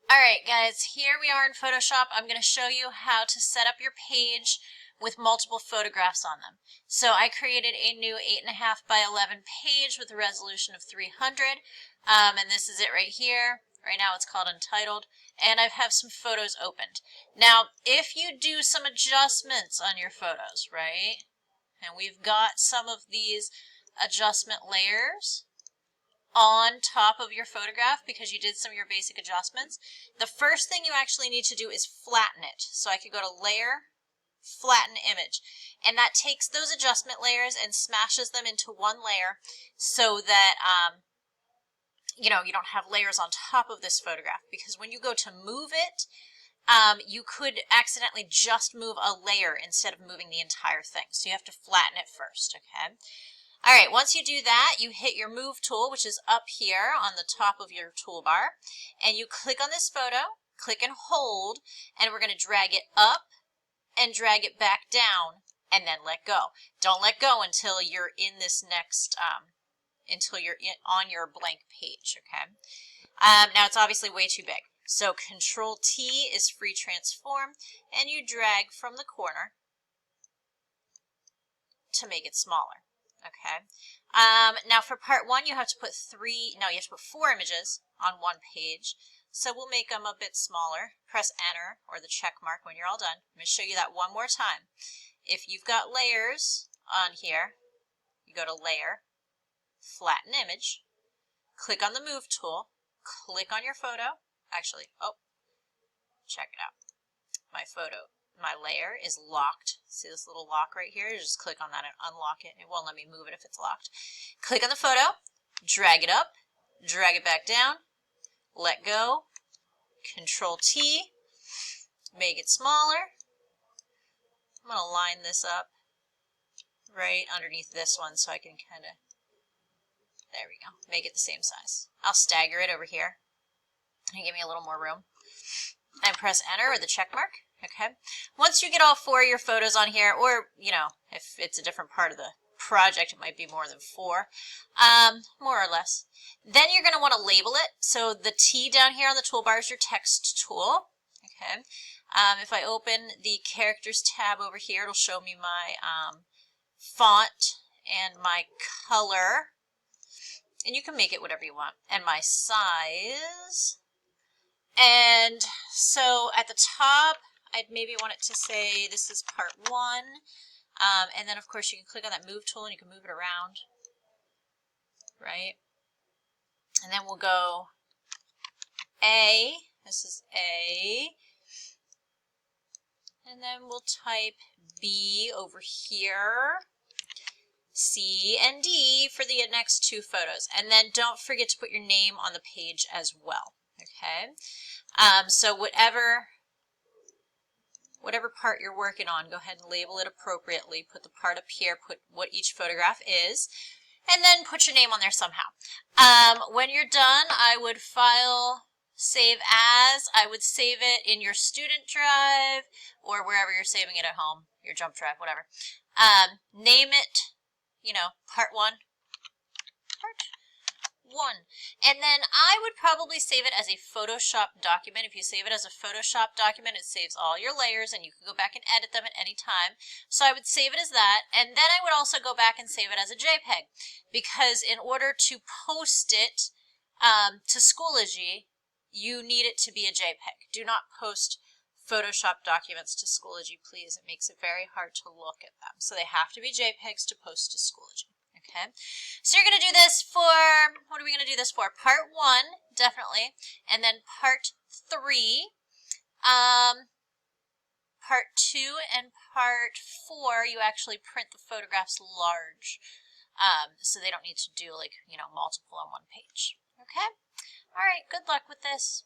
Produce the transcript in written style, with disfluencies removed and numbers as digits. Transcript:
Alright guys, here we are in Photoshop. I'm going to show you how to set up your page with multiple photographs on them. So I created a new 8.5 by 11 page with a resolution of 300, and this is it right here. Right now it's called Untitled, and I have some photos opened. Now, if you do some adjustments on your photos, right, and we've got some of these adjustment layers on top of your photograph because you did some of your basic adjustments, the first thing you actually need to do is flatten it. So I could go to Layer, Flatten Image, and that takes those adjustment layers and smashes them into one layer so that you don't have layers on top of this photograph, because when you go to move it, you could accidentally just move a layer instead of moving the entire thing. So you have to flatten it first, okay? All right, once you do that, you hit your Move tool, which is up here on the top of your toolbar, and you click on this photo, click and hold, and we're going to drag it up and drag it back down, and then let go. Don't let go until you're in this next, on your blank page, okay? Now it's obviously way too big, so Control T is free transform, and you drag from the corner to make it smaller. Okay. Now for part one, you have to put four images on one page. So we'll make them a bit smaller. Press Enter or the check mark when you're all done. I'm going to show you that one more time. If you've got layers on here, you go to Layer, Flatten Image, click on the Move tool, click on your photo. Actually, check it out. My layer is locked. See this little lock right here? You just click on that and unlock it. It won't let me move it if it's locked. Click on the photo, drag it up, drag it back down, let go, Control T, make it smaller. I'm going to line this up right underneath this one so I can there we go, make it the same size. I'll stagger it over here and give me a little more room. And press Enter or the check mark. Okay. Once you get all four of your photos on here, or, if it's a different part of the project, it might be more than four, more or less. Then you're going to want to label it. So the T down here on the toolbar is your text tool. Okay. If I open the Characters tab over here, it'll show me my font and my color. And you can make it whatever you want. And my size. And so at the top, I'd maybe want it to say this is part one. And then, of course, you can click on that Move tool and you can move it around. Right? And then we'll go A. This is A. And then we'll type B over here. C and D for the next two photos. And then don't forget to put your name on the page as well. Okay, so whatever part you're working on, go ahead and label it appropriately. Put the part up here, put what each photograph is, and then put your name on there somehow. When you're done, I would File, Save As. I would save it in your student drive or wherever you're saving it at home, your jump drive, whatever. Name it, part one. And then I would probably save it as a Photoshop document. If you save it as a Photoshop document, it saves all your layers and you can go back and edit them at any time. So I would save it as that, and then I would also go back and save it as a JPEG, because in order to post it to Schoology, you need it to be a JPEG. Do not post Photoshop documents to Schoology, please. It makes it very hard to look at them. So they have to be JPEGs to post to Schoology. Okay, so you're going to do this for, what are we going to do this for? Part one, definitely, and then part three, part two, and part four, you actually print the photographs large, so they don't need to do multiple on one page. Okay, all right, good luck with this.